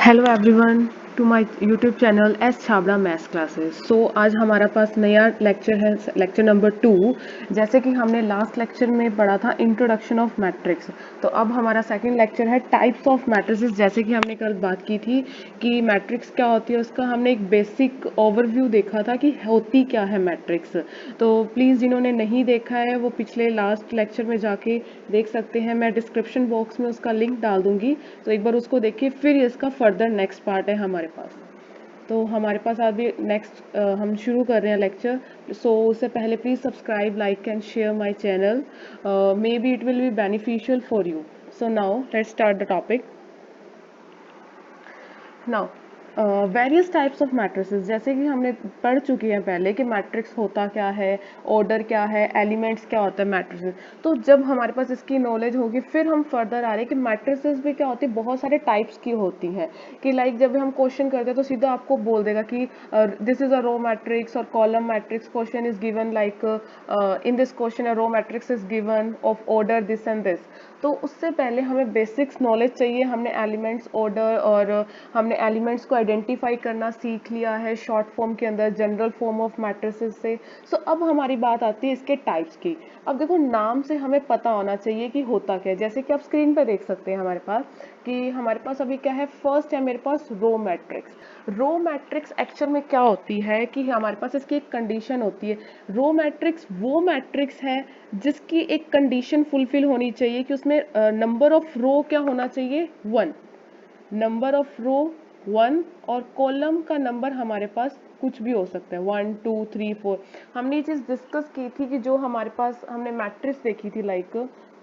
Hello everyone to my YouTube channel S Chhabra maths classes. आज हमारा पास नया लेक्चर है, लेक्चर नंबर 2। जैसे कि हमने लास्ट लेक्चर में पढ़ा था इंट्रोडक्शन ऑफ मैट्रिक्स, तो अब हमारा सेकंड लेक्चर है टाइप्स ऑफ मैट्रिसेस। जैसे कि हमने कल बात की थी कि मैट्रिक्स क्या होती है, उसका हमने एक बेसिक ओवरव्यू देखा था कि होती क्या है मैट्रिक्स। तो प्लीज़ जिन्होंने नहीं देखा है वो पिछले लास्ट लेक्चर में जाके देख सकते हैं। मैं डिस्क्रिप्शन बॉक्स में उसका लिंक डाल दूंगी, तो एक बार उसको देखिए। फिर इसका फर्दर नेक्स्ट पार्ट है हमारे पास। तो हमारे पास अभी नेक्स्ट हम शुरू कर रहे हैं लेक्चर। उससे पहले please subscribe, like and share my channel. May be it will be beneficial for you. So now let's start the topic. Now various types of matrices, जैसे कि हमने पढ़ चुके हैं पहले कि मैट्रिक्स होता क्या है, ऑर्डर क्या है, एलिमेंट्स क्या होता है मैट्रिसेस। तो जब हमारे पास इसकी नॉलेज होगी फिर हम फर्दर आ रहे हैं कि मैट्रिसेस भी क्या होती है, बहुत सारे टाइप्स की होती हैं। कि लाइक जब हम क्वेश्चन करते हैं तो सीधा आपको बोल देगा कि this is a row matrix और column matrix. Question is given like in this question a row matrix is given of order this and this. तो उससे पहले हमें बेसिक्स नॉलेज चाहिए। हमने एलिमेंट्स, ऑर्डर और हमने एलिमेंट्स को आइडेंटिफाई करना सीख लिया है शॉर्ट फॉर्म के अंदर, जनरल फॉर्म ऑफ मैट्रिसेस से। अब हमारी बात आती है इसके टाइप्स की। अब देखो, नाम से हमें पता होना चाहिए कि होता क्या है। जैसे कि आप स्क्रीन पे देख सकते हैं हमारे पास कि हमारे पास अभी क्या है, फर्स्ट है मेरे पास row matrix. Row matrix actual में क्या होती है कि हमारे पास इसकी एक कंडीशन होती है। रो मैट्रिक्स वो मैट्रिक्स है जिसकी एक कंडीशन फुलफिल होनी चाहिए कि उसमें नंबर ऑफ रो क्या होना चाहिए, 1। नंबर ऑफ रो 1 और कॉलम का नंबर हमारे पास कुछ भी हो सकता है, 1 2 3 4। हमने ये चीज़ डिस्कस की थी कि जो हमारे पास हमने मैट्रिक्स देखी थी, लाइक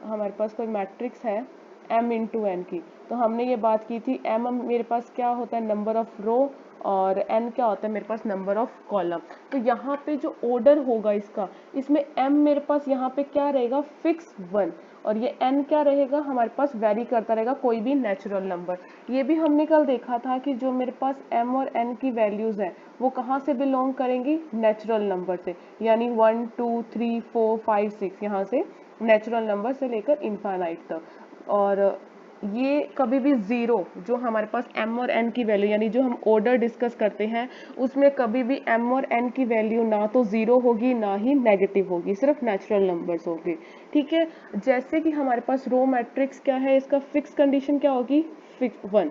हमारे पास कोई मैट्रिक्स है m इंटू एन की, तो हमने ये बात की थी m मेरे पास क्या होता है, नंबर ऑफ रो, और n क्या होता है मेरे पास, नंबर ऑफ कॉलम। तो यहाँ पे जो ऑर्डर होगा इसका, इसमें m मेरे पास यहाँ पे क्या रहेगा, फिक्स 1, और ये n क्या रहेगा हमारे पास, वेरी करता रहेगा, कोई भी नेचुरल नंबर। ये भी हमने कल देखा था कि जो मेरे पास m और n की वैल्यूज हैं वो कहाँ से बिलोंग करेंगी, नेचुरल नंबर से। यानी 1 2 3 4 5 6, यहाँ से नेचुरल नंबर से लेकर इनफाइनाइट तक। और ये कभी भी जीरो, जो हमारे पास m और n की वैल्यू, यानी जो हम ऑर्डर डिस्कस करते हैं उसमें कभी भी m और n की वैल्यू ना तो जीरो होगी ना ही नेगेटिव होगी, सिर्फ नेचुरल नंबर्स होंगे। ठीक है। जैसे कि हमारे पास रो मैट्रिक्स क्या है, इसका फिक्स कंडीशन क्या होगी, फिक्स 1।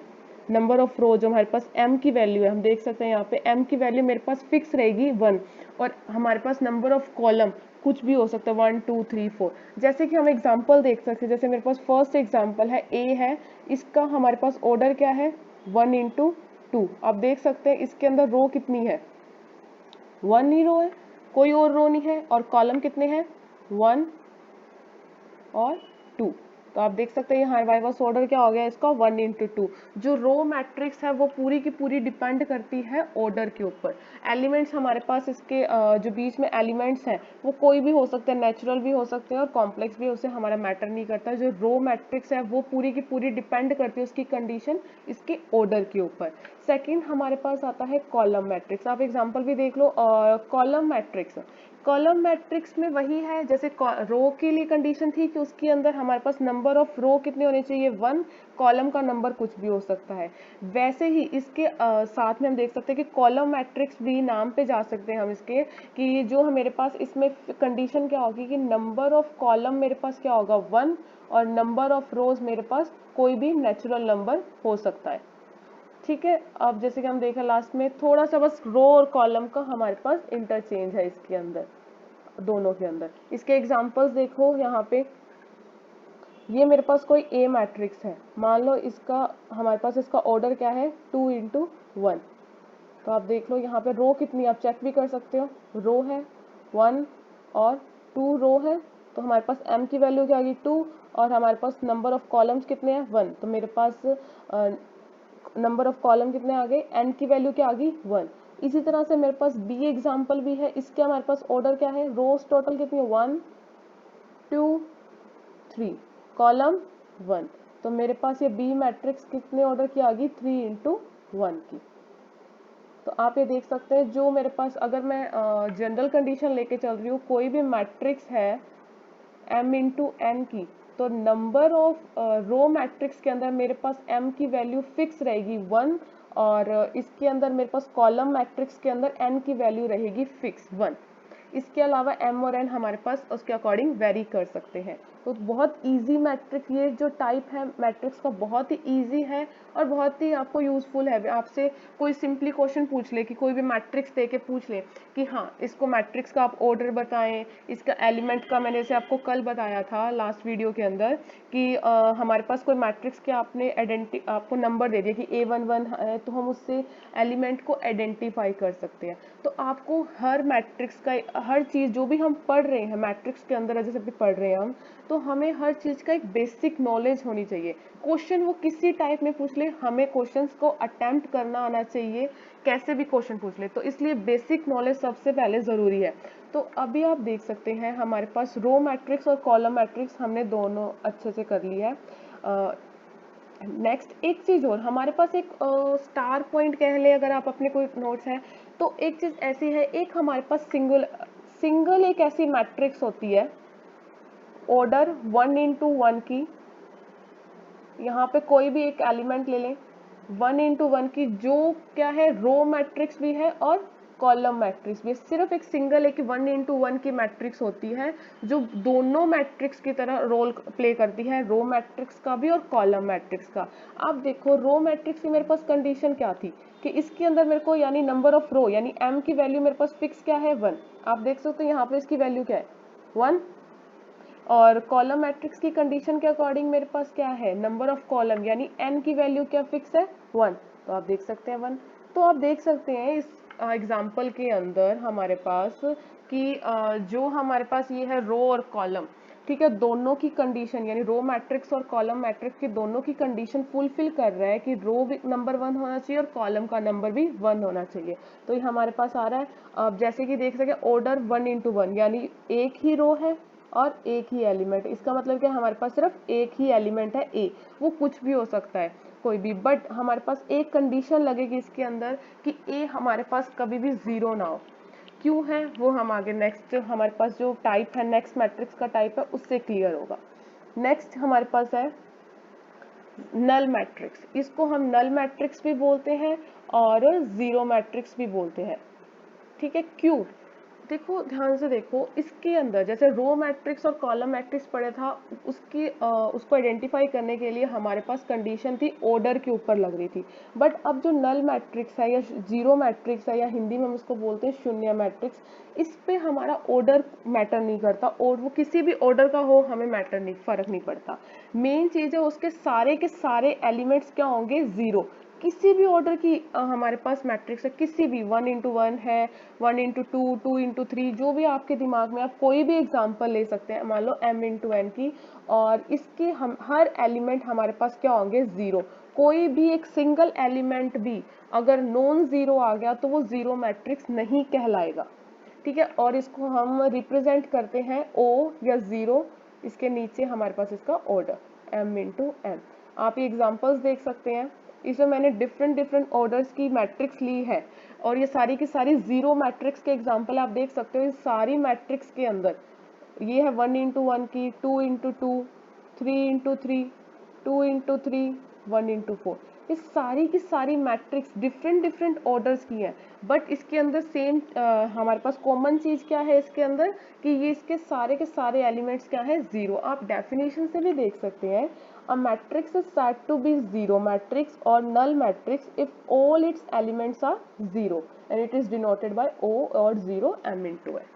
नंबर ऑफ रो जो हमारे पास m की वैल्यू है, हम देख सकते हैं यहाँ पे m की वैल्यू मेरे पास फिक्स रहेगी 1। और हमारे पास नंबर ऑफ कॉलम कुछ भी हो सकता है, 1 2 3 4। जैसे कि हम एग्जांपल देख सकते हैं, जैसे मेरे पास फर्स्ट एग्जांपल है a है, इसका हमारे पास ऑर्डर क्या है, 1 इंटू 2। आप देख सकते हैं इसके अंदर रो कितनी है, 1 ही रो है, कोई और रो नहीं है, और कॉलम कितने हैं, 1 और 2। तो आप देख सकते हैं यहाँ हमारे पास ऑर्डर क्या हो गया इसका, 1 इंटू 2। जो रो मैट्रिक्स है वो पूरी की पूरी डिपेंड करती है ऑर्डर के ऊपर। एलिमेंट्स हमारे पास इसके जो बीच में एलिमेंट्स हैं वो कोई भी हो सकते हैं, नेचुरल भी हो सकते हैं और कॉम्प्लेक्स भी, उससे हमारा मैटर नहीं करता। जो रो मैट्रिक्स है वो पूरी की पूरी डिपेंड करती है उसकी कंडीशन, इसके ऑर्डर के ऊपर। सेकेंड हमारे पास आता है कॉलम मैट्रिक्स। आप एग्जाम्पल भी देख लो। कॉलम मैट्रिक्स, कॉलम मैट्रिक्स में वही है जैसे रो के लिए कंडीशन थी कि उसके अंदर हमारे पास नंबर ऑफ रो कितने होने चाहिए, 1, कॉलम का नंबर कुछ भी हो सकता है। वैसे ही इसके साथ में हम देख सकते हैं कि कॉलम मैट्रिक्स भी नाम पे जा सकते हैं हम इसके, कि जो मेरे पास इसमें कंडीशन क्या होगी कि नंबर ऑफ कॉलम मेरे पास क्या होगा, 1, और नंबर ऑफ रोज मेरे पास कोई भी नेचुरल नंबर हो सकता है। ठीक है। अब जैसे कि हम देखें लास्ट में थोड़ा सा बस रो और कॉलम का हमारे पास इंटरचेंज है इसके अंदर, दोनों के अंदर। इसके एग्जांपल्स देखो यहाँ पे, ये मेरे पास कोई ए मैट्रिक्स है, मान लो इसका हमारे पास इसका ऑर्डर क्या है, 2 इंटू 1। तो आप देख लो यहाँ पे रो कितनी, आप चेक भी कर सकते हो, रो है 1 और 2 रो है। तो हमारे पास m की वैल्यू क्या आ गई, 2, और हमारे पास नंबर ऑफ कॉलम्स कितने हैं, 1। तो मेरे पास नंबर ऑफ कॉलम कितने आ गए, n की वैल्यू क्या आ गई, 1। इसी तरह से मेरे पास बी एग्जाम्पल भी है, इसके हमारे पास ऑर्डर क्या है, रोज टोटल कितनी है, 1 2 3, कॉलम 1। तो मेरे पास ये बी मैट्रिक्स कितने ऑर्डर की आ गई, 3 इंटू 1 की। तो आप ये देख सकते हैं जो मेरे पास, अगर मैं जनरल कंडीशन लेके चल रही हूँ, कोई भी मैट्रिक्स है m इंटू एन की, तो नंबर ऑफ रो मैट्रिक्स के अंदर मेरे पास m की वैल्यू फिक्स रहेगी 1, और इसके अंदर मेरे पास कॉलम मैट्रिक्स के अंदर n की वैल्यू रहेगी फिक्स 1। इसके अलावा m और n हमारे पास उसके अकॉर्डिंग वेरी कर सकते हैं। तो बहुत इजी मैट्रिक्स, ये जो टाइप है मैट्रिक्स का बहुत ही इजी है और बहुत ही आपको यूजफुल है। आपसे कोई सिंपली क्वेश्चन पूछ ले कि कोई भी मैट्रिक्स दे के पूछ ले कि हाँ इसको मैट्रिक्स का आप ऑर्डर बताएं, इसका एलिमेंट का, मैंने से आपको कल बताया था लास्ट वीडियो के अंदर कि हमारे पास कोई मैट्रिक्स के आपने आपको नंबर दे दिया कि A11 है, तो हम उससे एलिमेंट को आइडेंटिफाई कर सकते हैं। तो आपको हर मैट्रिक्स का, हर चीज़ जो भी हम पढ़ रहे हैं मैट्रिक्स के अंदर, जैसे भी पढ़ रहे हैं हम, तो हमें हर चीज़ का एक बेसिक नॉलेज होनी चाहिए। क्वेश्चन वो किसी टाइप में पूछ ले, हमें क्वेश्चंस को अटेम्प्ट करना आना चाहिए, कैसे भी क्वेश्चन पूछ ले। तो इसलिए बेसिक नॉलेज सबसे पहले ज़रूरी है। तो अभी आप देख सकते हैं हमारे पास रो मैट्रिक्स और कॉलम मैट्रिक्स हमने दोनों अच्छे से कर लिया है। नेक्स्ट एक चीज़ और, हमारे पास एक स्टार पॉइंट कह ले अगर आप अपने कोई नोट्स हैं, तो एक चीज़ ऐसी है, एक हमारे पास सिंगल एक ऐसी मैट्रिक्स होती है ऑर्डर 1 into 1 की। यहाँ पे कोई भी एक एलिमेंट ले लें 1 into 1 की, जो क्या है रो मैट्रिक्स भी है और कॉलम मैट्रिक्स भी। सिर्फ एक सिंगल एक 1 into 1 की मैट्रिक्स होती है जो दोनों मैट्रिक्स की तरह रोल प्ले करती है, रो मैट्रिक्स का भी और कॉलम मैट्रिक्स का। आप देखो रो मैट्रिक्स की मेरे पास कंडीशन क्या थी कि इसके अंदर मेरे को यानी नंबर ऑफ रो यानी m की वैल्यू मेरे पास फिक्स क्या है 1। आप देख सकते हो यहाँ पे इसकी वैल्यू क्या है 1। और कॉलम मैट्रिक्स की कंडीशन के अकॉर्डिंग मेरे पास क्या है नंबर ऑफ कॉलम यानी n की वैल्यू क्या फिक्स है 1। तो आप देख सकते हैं 1। तो आप देख सकते हैं इस एग्जांपल के अंदर हमारे पास कि जो हमारे पास ये है रो और कॉलम, ठीक है, दोनों की कंडीशन यानी रो मैट्रिक्स और कॉलम मैट्रिक्स की दोनों की कंडीशन फुलफिल कर रहा है कि रो भी नंबर 1 होना चाहिए और कॉलम का नंबर भी 1 होना चाहिए। तो ये हमारे पास आ रहा है। अब जैसे कि देख सके ऑर्डर 1 into 1 यानी एक ही रो है और एक ही एलिमेंट। इसका मतलब क्या, हमारे पास सिर्फ एक ही एलिमेंट है ए, वो कुछ भी हो सकता है कोई भी, बट हमारे पास एक कंडीशन लगेगी इसके अंदर कि ए हमारे पास कभी भी जीरो ना हो। क्यों है वो हम आगे नेक्स्ट हमारे पास जो टाइप है नेक्स्ट मैट्रिक्स का टाइप है उससे क्लियर होगा। नेक्स्ट हमारे पास है नल मैट्रिक्स। इसको हम नल मैट्रिक्स भी बोलते हैं और जीरो मैट्रिक्स भी बोलते हैं, ठीक है। क्यों, देखो ध्यान से देखो, इसके अंदर जैसे रो मैट्रिक्स और कॉलम मैट्रिक्स पढ़ा था, उसको आइडेंटिफाई करने के लिए हमारे पास कंडीशन थी ऑर्डर के ऊपर लग रही थी। बट अब जो नल मैट्रिक्स है या जीरो मैट्रिक्स है या हिंदी में हम इसको बोलते हैं शून्य मैट्रिक्स, इस पे हमारा ऑर्डर मैटर नहीं करता और वो किसी भी ऑर्डर का हो हमें मैटर नहीं, फर्क नहीं पड़ता। मेन चीज़ है उसके सारे एलिमेंट्स क्या होंगे जीरो। किसी भी ऑर्डर की हमारे पास मैट्रिक्स है, किसी भी 1 into 1 है, 1 into 2, 2 into 3, जो भी आपके दिमाग में, आप कोई भी एग्जांपल ले सकते हैं, मान लो m into n की, और इसके हम हर एलिमेंट हमारे पास क्या होंगे जीरो। कोई भी एक सिंगल एलिमेंट भी अगर नॉन जीरो आ गया तो वो जीरो मैट्रिक्स नहीं कहलाएगा, ठीक है। और इसको हम रिप्रेजेंट करते हैं o या जीरो, इसके नीचे हमारे पास इसका ऑर्डर m into n। आप ये एग्जांपल्स देख सकते हैं, इसमें मैंने डिफरेंट ऑर्डर्स की मैट्रिक्स ली है और ये सारी की सारी जीरो मैट्रिक्स के एग्जांपल आप देख सकते हो। इस सारी मैट्रिक्स के अंदर ये है 1 into 1 की, 2 into 2, 3 into 3, 2 into 3, 1 into 4, ये सारी की सारी मैट्रिक्स डिफरेंट ऑर्डर्स की हैं। बट इसके अंदर सेम हमारे पास कॉमन चीज़ क्या है इसके अंदर कि ये इसके सारे एलिमेंट्स क्या है जीरो। आप डेफिनेशन से भी देख सकते हैं, a matrix is said to be zero matrix or null matrix if all its elements are zero and it is denoted by O or 0 m into n।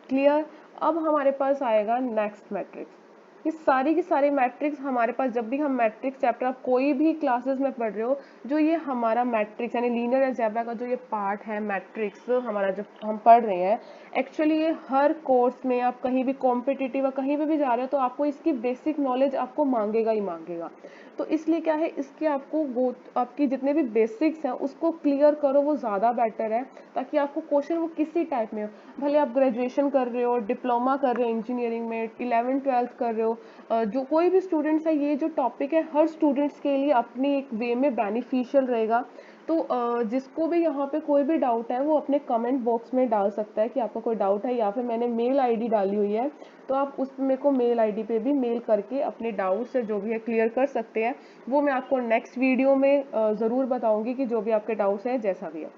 Clear. अब हमारे पास आएगा नेक्स्ट मैट्रिक्स। ये सारी की सारी मैट्रिक्स हमारे पास, जब भी हम मैट्रिक्स चैप्टर आप कोई भी क्लासेस में पढ़ रहे हो, जो ये हमारा मैट्रिक्स यानी लीनियर अलजेब्रा का जो ये पार्ट है मैट्रिक्स हमारा जब हम पढ़ रहे हैं, एक्चुअली ये हर कोर्स में आप कहीं भी कॉम्पिटिटिव या कहीं पे भी जा रहे हो तो आपको इसकी बेसिक नॉलेज आपको मांगेगा ही मांगेगा। तो इसलिए क्या है, इसके आपकी जितने भी बेसिक्स हैं उसको क्लियर करो, वो ज़्यादा बेटर है, ताकि आपको क्वेश्चन वो किसी टाइप में हो, भले आप ग्रेजुएशन कर रहे हो, डिप्लोमा कर रहे हो इंजीनियरिंग में, 11th-12th कर रहे हो, जो कोई भी स्टूडेंट्स है, ये जो टॉपिक है हर स्टूडेंट्स के लिए अपनी एक वे में बेनिफिशियल रहेगा। तो जिसको भी यहाँ पे कोई भी डाउट है वो अपने कमेंट बॉक्स में डाल सकता है कि आपका कोई डाउट है, या फिर मैंने मेल आईडी डाली हुई है तो आप उस मेरे को मेल आईडी पे भी मेल करके अपने डाउट्स जो भी है क्लियर कर सकते हैं। वो मैं आपको नेक्स्ट वीडियो में ज़रूर बताऊंगी कि जो भी आपके डाउट्स हैं जैसा भी है।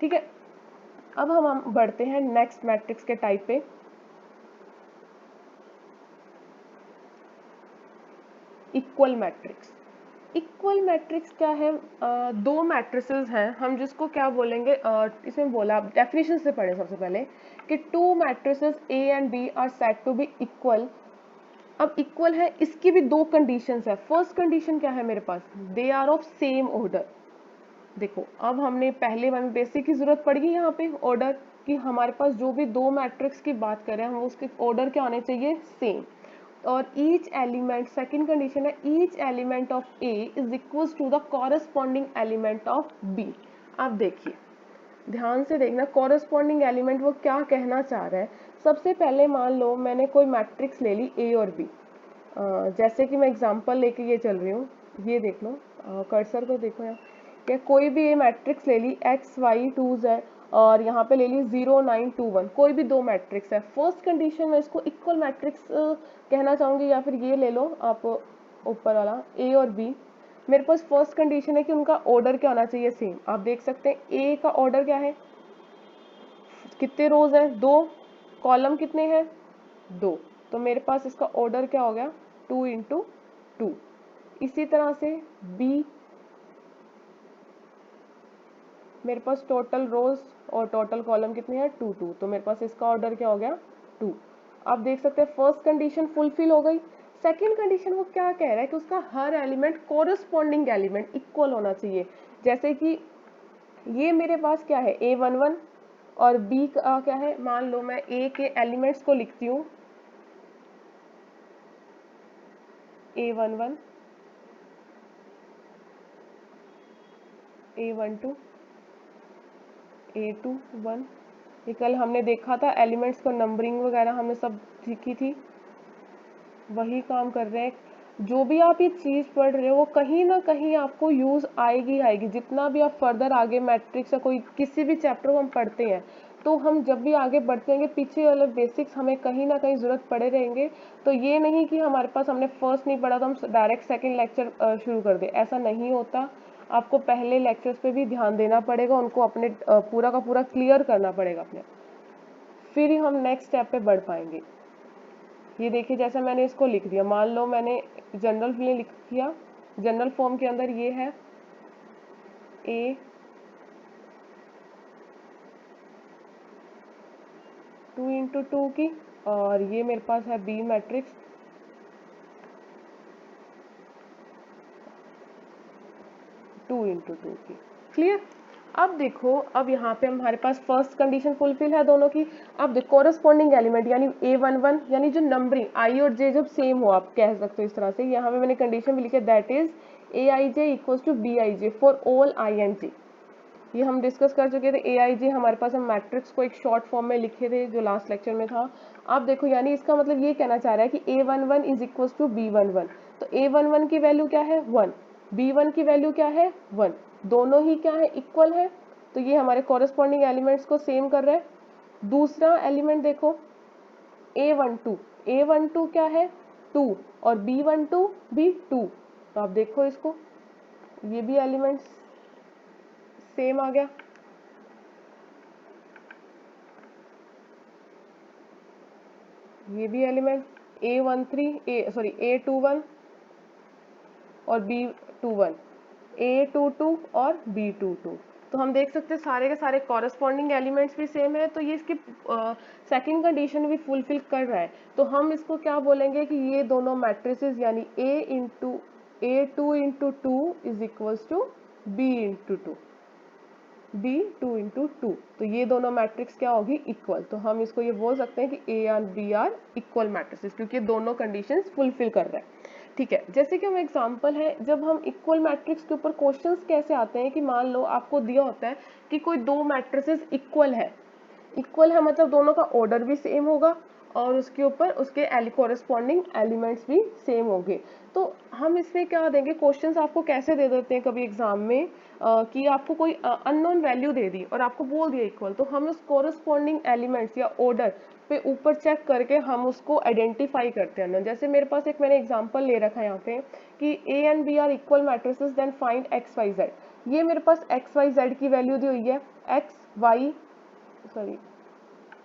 ठीक है, अब हम बढ़ते हैं नेक्स्ट मैट्रिक्स के टाइप पे। Equal matrix. इक्वल मैट्रिक्स क्या है? दो मैट्रिसेस हैं, हम जिसको क्या बोलेंगे, इसमें बोला डेफिनेशन से पढ़े सबसे पहले कि two matrices A and B are said to be equal. अब इक्वल है, इसकी भी दो कंडीशंस है। फर्स्ट कंडीशन क्या है मेरे पास, they are of same order. देखो अब हमने पहले हमें बेसिक की जरूरत पड़ेगी यहाँ पे ऑर्डर कि हमारे पास जो भी दो मैट्रिक्स की बात करें हम उसके ऑर्डर क्या होने चाहिए, सेम। और ईच एलिमेंट, सेकंड कंडीशन है each element of A is equal to the corresponding element of B. अब देखिए ध्यान से देखना, कॉरेस्पॉन्डिंग एलिमेंट वो क्या कहना चाह रहा है। सबसे पहले मान लो मैंने कोई मैट्रिक्स ले ली ए और बी, जैसे कि मैं एग्जांपल लेके ये चल रही हूँ, ये देख लो, कर्सर को देखो यहाँ, कि कोई भी ये मैट्रिक्स ले ली एक्स वाई टू जेड और यहाँ पे ले ली 0 9 2 1, कोई भी दो मैट्रिक्स है। फर्स्ट कंडीशन में इसको इक्वल मैट्रिक्स कहना चाहूंगी, या फिर ये ले लो आप ऊपर वाला ए और बी। मेरे पास फर्स्ट कंडीशन है कि उनका ऑर्डर क्या होना चाहिए, सेम। आप देख सकते हैं ए का ऑर्डर क्या है, कितने रोज है, दो, कॉलम कितने हैं, दो, तो मेरे पास इसका ऑर्डर क्या हो गया, 2 × 2। इसी तरह से बी, मेरे पास टोटल रोज और टोटल कॉलम कितने हैं, 2 2, तो मेरे पास इसका ऑर्डर क्या हो गया, 2। आप देख सकते हैं फर्स्ट कंडीशन फुलफिल हो गई। सेकंड कंडीशन वो क्या कह रहा है कि उसका हर एलिमेंट कोरस्पॉन्डिंग एलिमेंट इक्वल होना चाहिए। जैसे कि ये मेरे पास क्या है, A11 और B का क्या है, मान लो मैं A के एलिमेंट्स को लिखती हूँ, A11 A12 A21। ये कल हमने देखा था एलिमेंट्स को नंबरिंग वगैरह हमने सब सीखी थी, वही काम कर रहे हैं। जो भी आप ये चीज़ पढ़ रहे हो वो कहीं ना कहीं आपको यूज़ आएगी आएगी। जितना भी आप फर्दर आगे मैट्रिक्स या कोई किसी भी चैप्टर को हम पढ़ते हैं तो हम जब भी आगे बढ़ते रहेंगे पीछे वाले बेसिक्स हमें कहीं ना कहीं ज़रूरत पड़े रहेंगे। तो ये नहीं कि हमारे पास हमने फर्स्ट नहीं पढ़ा तो हम डायरेक्ट सेकेंड लेक्चर शुरू कर दें, ऐसा नहीं होता। आपको पहले लेक्चर्स पे भी ध्यान देना पड़ेगा, उनको अपने पूरा का पूरा क्लियर करना पड़ेगा अपने, फिर ही हम नेक्स्ट स्टेप पे बढ़ पाएंगे। ये देखिए जैसा मैंने इसको लिख दिया, मान लो मैंने जनरल में लिख दिया, जनरल फॉर्म के अंदर ये है A 2 × 2 की, और ये मेरे पास है B मैट्रिक्स 2 × 2 की। क्लियर? अब देखो, अब यहाँ पे हमारे पास फर्स्ट कंडीशन फुलफिल है दोनों की। अब देखो कोरस्पॉन्डिंग एलिमेंट यानी A11 यानी जो नंबरिंग I और J जब सेम हो, आप कह सकते हो इस तरह से। यहाँ पे मैंने कंडीशन भी लिखी है, that is AIJ equals to BIJ for all I and J। ये हम डिस्कस कर चुके थे। AIJ हमारे पास हम मैट्रिक्स को एक शॉर्ट फॉर्म में लिखे थे जो लास्ट लेक्चर में था। अब देखो यानी इसका मतलब ये कहना चाह रहा है कि A11 is equals to B11। तो A11 की वैल्यू क्या है, 1, B1 की वैल्यू क्या है, 1, दोनों ही क्या है, इक्वल है। तो ये हमारे कॉरेस्पॉन्डिंग एलिमेंट्स को सेम कर रहा है। दूसरा एलिमेंट देखो A12, A12 क्या है, 2, और B12 भी 2। तो आप देखो इसको, ये भी एलिमेंट्स सेम आ गया। ये भी एलिमेंट A21 और B21, A22 और B22। तो हम देख सकते हैं सारे के सारे कॉरेस्पॉन्डिंग एलिमेंट्स भी सेम है। तो ये इसकी सेकंड कंडीशन भी फुलफिल कर रहा है। तो हम इसको क्या बोलेंगे कि ये दोनों मैट्रिसेस यानी A2 × 2 is equals to B2 × 2। तो ये दोनों मैट्रिक्स क्या होगी, इक्वल। तो हम इसको ये बोल सकते हैं कि A और B आर इक्वल मैट्रिसेस, क्योंकि दोनों कंडीशंस फुलफिल कर रहे हैं। ठीक है, जैसे कि हम एग्जांपल है, जब हम इक्वल मैट्रिक्स के ऊपर क्वेश्चंस कैसे आते हैं कि मान लो आपको दिया होता है कि कोई दो मैट्रिसेस इक्वल है मतलब दोनों का ऑर्डर भी सेम होगा और उसके ऊपर उसके कोरस्पॉन्डिंग एलिमेंट्स भी सेम होंगे। तो हम इसमें क्या देंगे, क्वेश्चंस आपको कैसे दे देते हैं कभी एग्जाम में कि आपको कोई अननोन वैल्यू दे दी और आपको बोल दिया इक्वल, तो हम उस कोरस्पॉन्डिंग एलिमेंट्स या ऑर्डर पे ऊपर चेक करके हम उसको आइडेंटिफाई करते हैं। जैसे मेरे पास एक मैंने एग्जांपल ले रखा है यहाँ पे कि A and B are equal matrices then find X Y Z. ये मेरे पास एक्स वाई जेड की वैल्यू दी हुई है, एक्स वाई सॉरी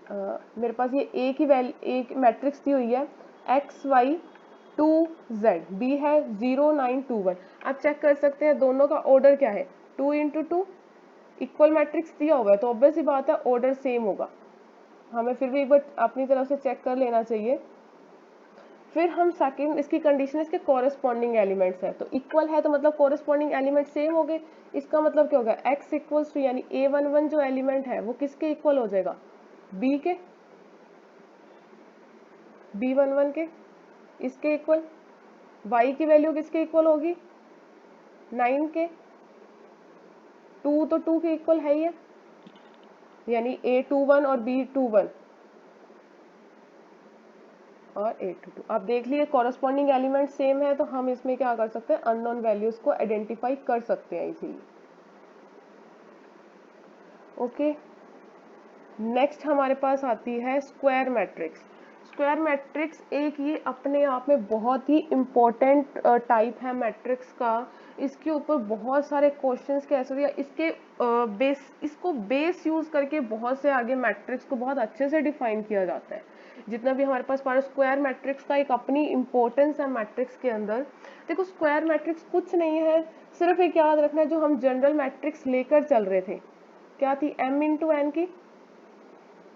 मेरे पास ये ए की वैल्यू, ए मैट्रिक्स दी हुई है एक्स वाई 2z, बी है 0 9 2 1। आप चेक कर सकते हैं दोनों का ऑर्डर क्या है, 2 × 2 इक्वल मैट्रिक्स दिया हुआ है तो ऑब्वियस सी बात है ऑर्डर सेम होगा। हमें फिर भी एक बार अपनी तरफ से चेक कर लेना चाहिए। फिर हम सेकंड इसकी कंडीशन, इसके कॉरेस्पॉन्डिंग एलिमेंट्स है, तो इक्वल है तो मतलब कॉरेस्पॉन्डिंग एलिमेंट सेम हो गए। इसका मतलब क्या होगा, x इक्वल्स टू यानी a11 जो एलिमेंट है वो किसके इक्वल हो जाएगा, b के, b11 के, इसके इक्वल। y की वैल्यू किसके इक्वल होगी, 9 के, 2 तो 2 के इक्वल है ही है, यानी a21 और b21 और 8 2। आप देख लिए कॉरेस्पॉन्डिंग एलिमेंट सेम है तो हम इसमें क्या कर सकते हैं, अननोन वैल्यूज को आइडेंटिफाई कर सकते हैं इजीली। ओके, नेक्स्ट हमारे पास आती है स्क्वायर मैट्रिक्स। स्क्वायर मैट्रिक्स एक ये अपने आप में बहुत ही इम्पोर्टेंट टाइप है मैट्रिक्स का। इसके ऊपर बहुत सारे क्वेश्चंस कैसे दिया, इसके इसको बेस यूज करके बहुत से आगे मैट्रिक्स को बहुत अच्छे से डिफाइन किया जाता है। जितना भी हमारे पास स्क्वायर मैट्रिक्स का एक अपनी इंपॉर्टेंस है मैट्रिक्स के अंदर। देखो स्क्वायर मैट्रिक्स कुछ नहीं है, सिर्फ एक याद रखना है जो हम जनरल मैट्रिक्स लेकर चल रहे थे, क्या थी, m × n की।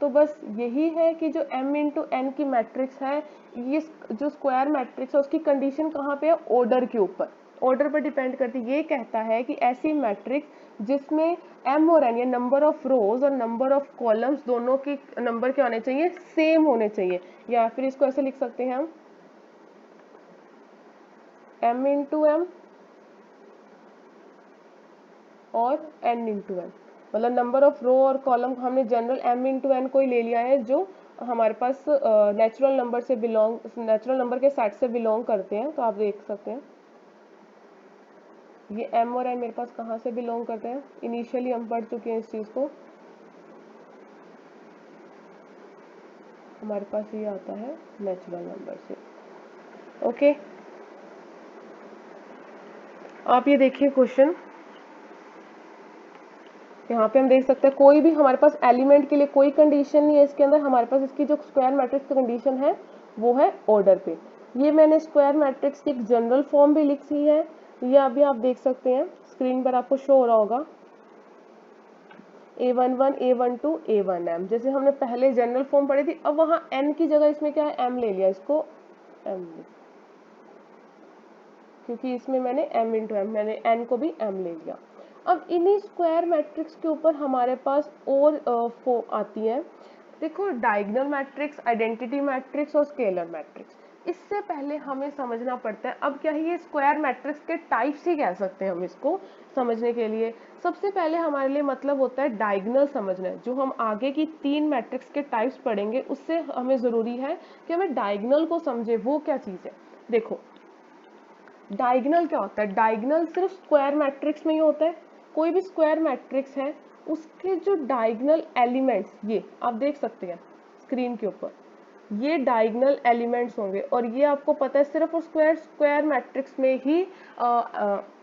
तो बस यही है कि जो m × n की मैट्रिक्स है, ये जो स्क्वायर मैट्रिक्स है उसकी कंडीशन कहाँ पे है, ऑर्डर के ऊपर, ऑर्डर पर डिपेंड करती है। ये कहता है कि ऐसी मैट्रिक्स जिसमें m और n, ये नंबर ऑफ रोज और नंबर ऑफ कॉलम्स दोनों के नंबर क्या होने चाहिए, सेम होने चाहिए। या फिर इसको ऐसे लिख सकते हैं हम, m × m और n × n, मतलब नंबर ऑफ रो और कॉलम हमने जनरल m × n को ही ले लिया है जो हमारे पास नेचुरल नंबर से नेचुरल नंबर के सेट से बिलोंग करते हैं। तो आप देख सकते हैं ये m और n मेरे पास कहाँ से बिलोंग करते हैं, इनिशियली हम पढ़ चुके हैं इस चीज को, हमारे पास ये आता है नेचुरल नंबर से। ओके, आप ये देखिए क्वेश्चन, यहाँ पे हम देख सकते हैं कोई भी हमारे पास एलिमेंट के लिए कोई कंडीशन नहीं है इसके अंदर, हमारे पास इसकी जो स्क्वायर मैट्रिक्स की कंडीशन है वो है ऑर्डर पे। ये मैंने स्क्वायर मैट्रिक्स की एक जनरल फॉर्म भी लिखी है, ये अभी आप देख सकते हैं स्क्रीन पर आपको शो हो रहा होगा, a11 a12 a1m, जैसे हमने पहले जनरल फॉर्म पढ़ी थी। अब वहाँ n की जगह इसमें क्या है, m ले लिया, इसको m, क्योंकि इसमें मैंने m × m, मैंने n को भी m ले लिया। अब इन्हीं स्क्वायर मैट्रिक्स के ऊपर हमारे पास और आती है, देखो डायगोनल मैट्रिक्स, आइडेंटिटी मैट्रिक्स और स्केलर मैट्रिक्स। इससे पहले हमें समझना पड़ता है, अब क्या है ये स्क्वायर मैट्रिक्स के टाइप्स ही कह सकते हैं हम इसको समझने के लिए। सबसे पहले हमारे लिए मतलब होता है डायगोनल समझना है, जो हम आगे की 3 मैट्रिक्स के टाइप्स पढ़ेंगे उससे हमें जरूरी है कि हमें डायगोनल को समझे, वो क्या चीज है। देखो डायगोनल क्या होता है, डायगोनल सिर्फ स्क्वायर मैट्रिक्स में ही होता है। कोई भी स्क्वायर मैट्रिक्स है उसके जो डायगोनल एलिमेंट्स, ये आप देख सकते हैं स्क्रीन के ऊपर, ये डायगोनल एलिमेंट्स होंगे। और ये आपको पता है सिर्फ और स्क्वायर मैट्रिक्स में ही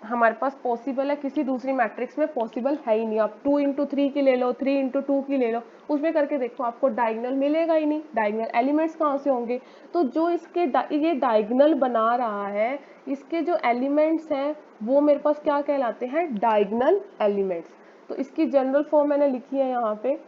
हमारे पास पॉसिबल है, किसी दूसरी मैट्रिक्स में पॉसिबल है ही नहीं। आप 2 × 3 की ले लो, 3 × 2 की ले लो, उसमें करके देखो आपको डायगोनल मिलेगा ही नहीं, डायगोनल एलिमेंट्स कहाँ से होंगे। तो जो इसके ये डायगोनल बना रहा है, इसके जो एलिमेंट्स हैं वो मेरे पास क्या कहलाते हैं, डायगोनल एलिमेंट्स। तो इसकी जनरल फॉर्म मैंने लिखी है यहाँ पे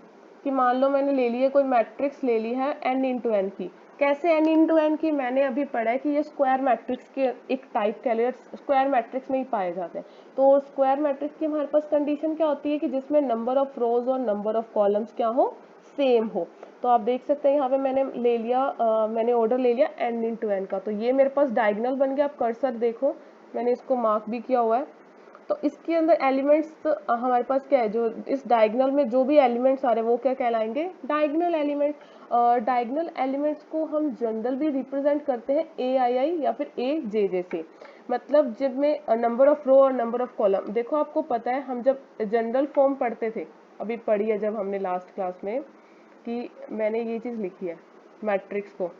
कि मान लो मैंने ले ली है कोई मैट्रिक्स ले ली है n × n की। कैसे n × n की, मैंने अभी पढ़ा है कि ये स्क्वायर मैट्रिक्स के एक टाइप कह लिया, स्क्वायर मैट्रिक्स में ही पाए जाते हैं। तो स्क्वायर मैट्रिक्स की हमारे पास कंडीशन क्या होती है कि जिसमें नंबर ऑफ रोज और नंबर ऑफ कॉलम्स क्या हो, सेम हो। तो आप देख सकते हैं यहाँ पे मैंने ले लिया मैंने ऑर्डर ले लिया n × n का, तो ये मेरे पास डायगोनल बन गया। आप कर्सर देखो मैंने इसको मार्क भी किया हुआ है। तो इसके अंदर एलिमेंट्स हमारे पास क्या है, जो इस डायगोनल में जो भी एलिमेंट्स आ रहे हैं वो क्या कहलाएंगे, डायगोनल एलिमेंट। डायगोनल एलिमेंट्स को हम जनरल भी रिप्रेजेंट करते हैं ए आई आई या फिर ए जे जे से, मतलब जब में नंबर ऑफ रो और नंबर ऑफ कॉलम। देखो आपको पता है हम जब जनरल फॉर्म पढ़ते थे, अभी पढ़ी है जब हमने लास्ट क्लास में, कि मैंने ये चीज़ लिखी है मैट्रिक्स को,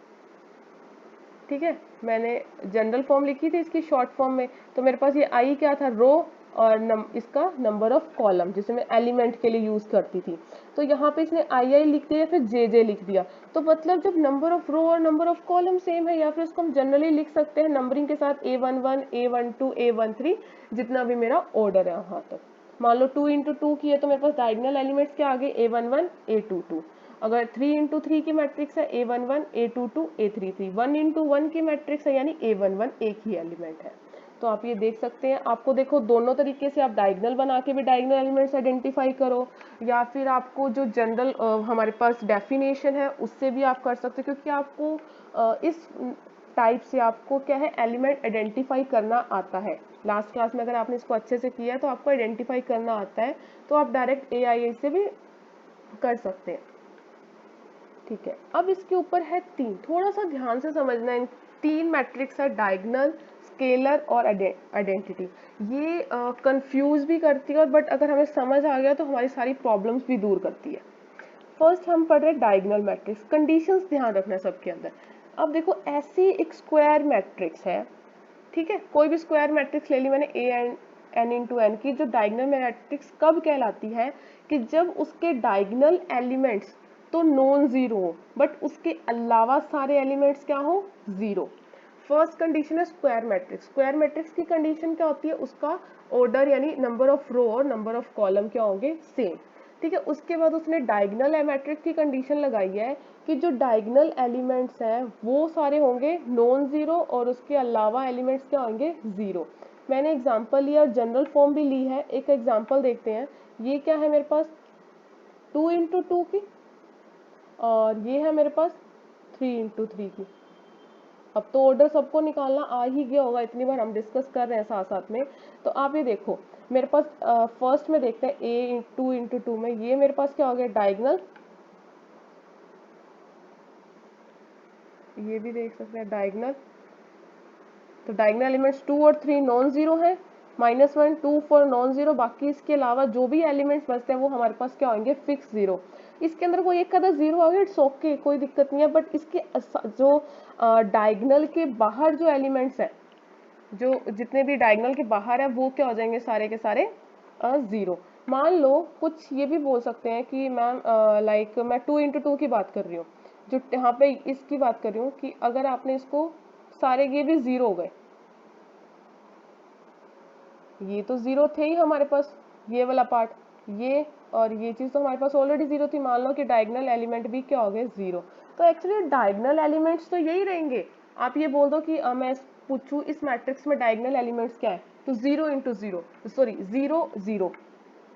ठीक है, मैंने जनरल फॉर्म लिखी थी इसकी शॉर्ट फॉर्म में, तो मेरे पास ये आई क्या था, रो, और इसका नंबर ऑफ कॉलम जिसे मैं एलिमेंट के लिए यूज करती थी। तो यहाँ पे इसने आई आई लिख दिया, फिर जे जे लिख दिया, तो मतलब जब नंबर ऑफ रो और नंबर ऑफ कॉलम सेम है, या फिर उसको हम जनरली लिख सकते हैं नंबरिंग के साथ A11 A12 A13, जितना भी मेरा ऑर्डर है वहां तक। मान लो 2 इंटू 2 की है तो मेरे पास डायगोनल एलिमेंट्स क्या आ गए, A11 A22। अगर 3 इंटू 3 की मैट्रिक्स है A11 A22 A33, 1 इंटू 1 की मैट्रिक्स है यानी A11 एक ही एलिमेंट है। तो आप ये देख सकते हैं, आपको देखो दोनों तरीके से आप डायगोनल बना के भी डायगोनल एलिमेंट्स आइडेंटिफाई करो, या फिर आपको जो जनरल हमारे पास डेफिनेशन है उससे भी आप कर सकते हो, क्योंकि आपको इस टाइप से आपको क्या है, एलिमेंट आइडेंटिफाई करना आता है। लास्ट क्लास में अगर आपने इसको अच्छे से किया है तो आपको आइडेंटिफाई करना आता है, तो आप डायरेक्ट AIA से भी कर सकते हैं। ठीक है, अब इसके ऊपर है 3, थोड़ा सा ध्यान से समझना, इन 3 मैट्रिक्स है, डायगोनल, स्केलर और आइडेंटिटी। ये कंफ्यूज भी करती है, और बट अगर हमें समझ आ गया तो हमारी सारी प्रॉब्लम्स भी दूर करती है। फर्स्ट हम पढ़ रहे डायगोनल मैट्रिक्स, कंडीशंस ध्यान रखना सबके अंदर। अब देखो ऐसी एक स्क्वायर मैट्रिक्स है, ठीक है, कोई भी स्क्वायर मैट्रिक्स ले ली मैंने A N N into N की, जो डायगोनल मैट्रिक्स कब कहलाती है, कि जब उसके डायगोनल एलिमेंट्स तो नॉन जीरो हो, बट उसके अलावा सारे एलिमेंट्स क्या हो, जीरो। फर्स्ट कंडीशन है स्क्वायर मैट्रिक्स। स्क्वायर मैट्रिक्स की कंडीशन क्या होती है, उसका ऑर्डर यानी नंबर ऑफ रो और नंबर ऑफ कॉलम क्या होंगे, सेम। ठीक है, उसके बाद उसने डायगोनल मैट्रिक्स की कंडीशन लगाई है कि जो डायगोनल एलिमेंट्स हैं वो सारे होंगे नॉन जीरो, और उसके अलावा एलिमेंट्स क्या होंगे, जीरो। मैंने एग्जांपल लिया और जनरल फॉर्म भी ली है, एक एग्जांपल देखते हैं। ये क्या है मेरे पास, 2 इंटू 2 की, और ये है मेरे पास 3 इंटू 3 की। अब तो ऑर्डर सबको निकालना आ ही गया होगा, इतनी बार हम डिस्कस कर रहे हैं साथ साथ में। तो आप ये देखो मेरे पास फर्स्ट में देखते हैं ए 2 इंटू 2 में, ये मेरे पास क्या हो गया, डायगोनल, ये भी देख सकते हैं डायगोनल। तो डायगोनल एलिमेंट्स 2 और 3 नॉन जीरो है, -1 2 4 नॉन जीरो, बाकी इसके अलावा जो भी एलिमेंट्स बचते हैं वो हमारे पास क्या होंगे, फिक्स जीरो। इसके अंदर कोई एक आधा जीरो आ गया, इट्स ओके, कोई दिक्कत नहीं है, बट इसके जो डायगोनल के बाहर जो एलिमेंट्स है, जो जितने भी डायगोनल के बाहर है वो क्या हो जाएंगे, सारे के सारे जीरो। मान लो कुछ ये भी बोल सकते हैं कि मैम लाइक मैं 2 इंटू 2 की बात कर रही हूँ, जो यहाँ पे इसकी बात कर रही हूँ, कि अगर आपने इसको सारे, ये भी जीरो हो गए, ये तो जीरो थे ही हमारे पास, ये वाला पार्ट, ये और ये चीज तो हमारे पास ऑलरेडी जीरो थी। मान लो कि डायगोनल एलिमेंट भी क्या हो गए, जीरो। तो एक्चुअली डायगोनल एलिमेंट्स तो यही रहेंगे। आप ये बोल दो कि मैं पूछूं इस मैट्रिक्स में डायगोनल एलिमेंट्स क्या है, तो 0 इंटू 0, सॉरी 0 0,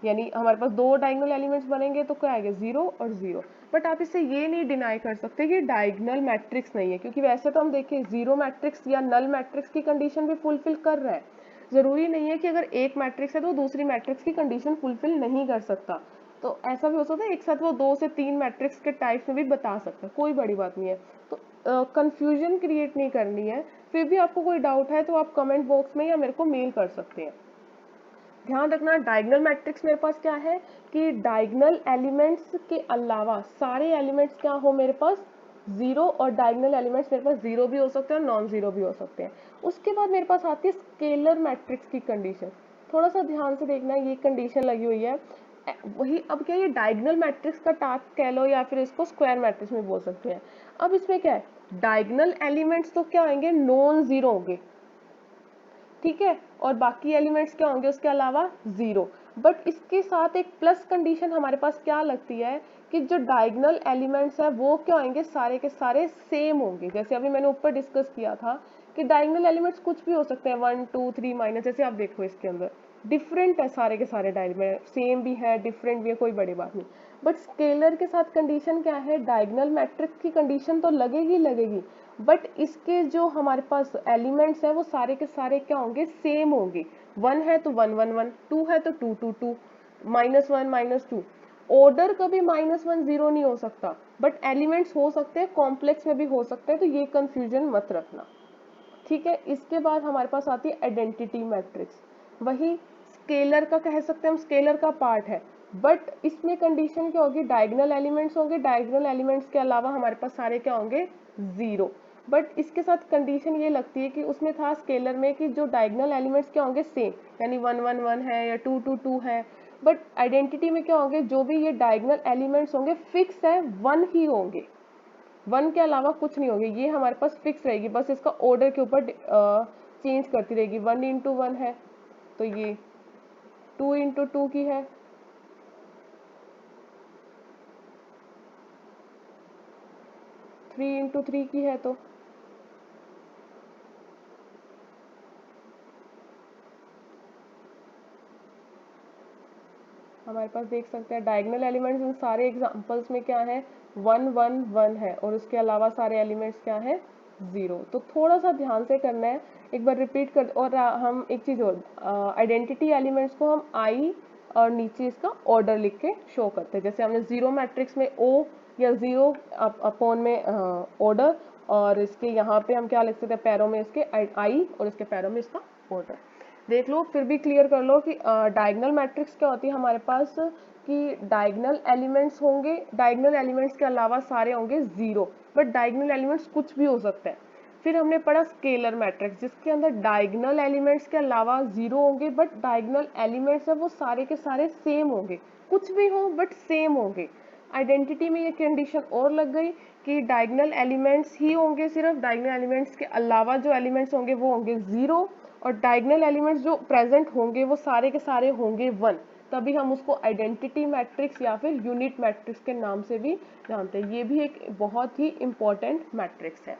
यानी हमारे पास दो डायगोनल एलिमेंट्स बनेंगे तो क्या आएगा, 0 और 0। बट आप इससे ये नहीं डिनाई कर सकते कि डायगोनल मैट्रिक्स नहीं है, क्योंकि वैसे तो हम देखें जीरो मैट्रिक्स या नल मैट्रिक्स की कंडीशन भी फुलफिल कर रहा है। जरूरी नहीं है कि अगर एक मैट्रिक्स है तो दूसरी मैट्रिक्स की कंडीशन फुलफिल नहीं कर सकता। तो ऐसा भी हो सकता है एक साथ वो 2 से 3 मैट्रिक्स के टाइप्स में भी बता सकता है, कोई बड़ी बात नहीं है। तो कंफ्यूजन क्रिएट नहीं करनी है। फिर भी आपको कोई डाउट है तो आप कमेंट बॉक्स में या मेरे को मेल कर सकते हैं। ध्यान रखना डायगोनल मैट्रिक्स मेरे पास क्या है, कि डायगोनल एलिमेंट्स के अलावा सारे एलिमेंट्स क्या हो मेरे पास, जीरो, और डायगोनल एलिमेंट्स मेरे पास जीरो भी हो सकते हैं और नॉन जीरो भी हो सकते हैं। उसके बाद मेरे पास आती है स्केलर मैट्रिक्स की कंडीशन। थोड़ा सा ध्यान से देखना, ये कंडीशन लगी हुई है वही। अब क्या ये डायगोनल मैट्रिक्स का टास्क कह लो या फिर इसको स्क्वायर मैट्रिक्स में बोल सकते हैं। अब इसमें क्या है, डायगोनल एलिमेंट्स तो क्या होंगे, नॉन जीरो होंगे, ठीक है, और बाकी एलिमेंट्स क्या होंगे उसके अलावा, जीरो। बट इसके साथ एक प्लस कंडीशन हमारे पास क्या लगती है, कि जो डायगोनल एलिमेंट्स है वो क्या होंगे, सारे के सारे सेम होंगे। जैसे अभी मैंने ऊपर डिस्कस किया था कि डायगोनल एलिमेंट्स कुछ भी हो सकते हैं, 1 2 3 माइनस, जैसे आप देखो इसके अंदर डिफरेंट है, सारे के सारे डायगोनल सेम भी है डिफरेंट भी है, कोई बड़ी बात नहीं। बट स्केलर के साथ कंडीशन क्या है, डायगोनल मैट्रिक्स की कंडीशन तो लगेगी लगेगी, बट इसके जो हमारे पास एलिमेंट्स है वो सारे के सारे क्या होंगे, सेम होंगे। 1 है तो 1 1 1, 2 है तो 2 2 2, -1 -2। ऑर्डर कभी -1 0 नहीं हो सकता, बट एलिमेंट्स हो सकते हैं, कॉम्प्लेक्स में भी हो सकते हैं, तो ये कंफ्यूजन मत रखना। ठीक है, इसके बाद हमारे पास आती है आइडेंटिटी मैट्रिक्स। वही स्केलर का कह सकते हैं हम, स्केलर का पार्ट है, बट इसमें कंडीशन क्या होगी, डायगोनल एलिमेंट्स होंगे, डायगोनल एलिमेंट्स के अलावा हमारे पास सारे क्या होंगे, जीरो। बट इसके साथ कंडीशन ये लगती है कि उसमें था स्केलर में कि जो डायगोनल एलिमेंट्स क्या होंगे, सेम, यानी 1 1 1 है या 2 2 2 है। बट आइडेंटिटी में क्या होंगे, जो भी ये डायगोनल एलिमेंट्स होंगे फिक्स है, 1 ही होंगे, 1 के अलावा कुछ नहीं होगी, ये हमारे पास फिक्स रहेगी, बस इसका ऑर्डर के ऊपर चेंज करती रहेगी। 1 इंटू 1 है तो ये 2 इंटू 2 की है, 3 इंटू 3 की है, तो हमारे पास देख सकते हैं डायगोनल एलिमेंट्स इन सारे एग्जांपल्स में क्या है, 1 1 1 है, और उसके अलावा सारे एलिमेंट्स क्या है, जीरो। तो थोड़ा सा ध्यान से करना है, एक बार रिपीट कर। और हम एक चीज और, आइडेंटिटी एलिमेंट्स को हम आई और नीचे इसका ऑर्डर लिख के शो करते हैं, जैसे हमने जीरो मैट्रिक्स में ओ या जीरो अपॉन में ऑर्डर, और इसके यहाँ पे हम क्या लिख सकते हैं, पैरों में इसके आई और इसके पैरों में इसका ऑर्डर। देख लो, फिर भी क्लियर कर लो कि डायगोनल मैट्रिक्स क्या होती है हमारे पास, कि डायगोनल एलिमेंट्स होंगे, डायगोनल एलिमेंट्स के अलावा सारे होंगे जीरो, बट डायगोनल एलिमेंट्स कुछ भी हो सकते हैं। फिर हमने पढ़ा स्केलर मैट्रिक्स, जिसके अंदर डायगोनल एलिमेंट्स के अलावा जीरो होंगे, बट डायगोनल एलिमेंट्स है वो सारे के सारे सेम होंगे, कुछ भी हो बट सेम होंगे। आइडेंटिटी में ये कंडीशन और लग गई कि डायगोनल एलिमेंट्स ही होंगे, सिर्फ डायगोनल एलिमेंट्स के अलावा जो एलिमेंट्स होंगे वो होंगे जीरो, और डायगोनल एलिमेंट्स जो प्रेजेंट होंगे वो सारे के सारे होंगे 1। तभी हम उसको आइडेंटिटी मैट्रिक्स या फिर यूनिट मैट्रिक्स के नाम से भी जानते हैं। ये भी एक बहुत ही इंपॉर्टेंट मैट्रिक्स है।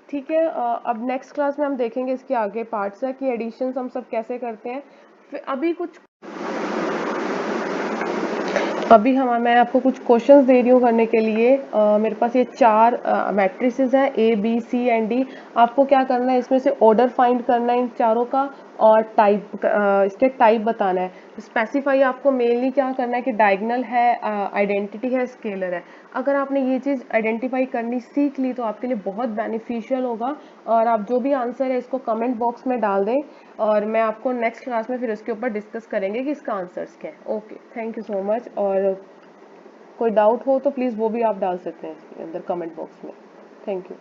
ठीक है, अब नेक्स्ट क्लास में हम देखेंगे इसके आगे पार्ट्स है कि एडिशन हम सब कैसे करते हैं। फिर मैं आपको कुछ क्वेश्चंस दे रही हूँ करने के लिए। मेरे पास ये 4 मैट्रिसेस हैं, A B C and D. आपको क्या करना है, इसमें से ऑर्डर फाइंड करना है इन चारों का, और टाइप, इसके टाइप बताना है। स्पेसिफाई आपको मेनली क्या करना है कि डायगोनल है, आइडेंटिटी है, स्केलर है। अगर आपने ये चीज़ आइडेंटिफाई करनी सीख ली तो आपके लिए बहुत बेनिफिशियल होगा। और आप जो भी आंसर है इसको कमेंट बॉक्स में डाल दें, और मैं आपको नेक्स्ट क्लास में फिर इसके ऊपर डिस्कस करेंगे कि इसका आंसर्स क्या है। Okay, thank you so much. और कोई डाउट हो तो प्लीज़ वो भी आप डाल सकते हैं इसके अंदर कमेंट बॉक्स में। Thank you.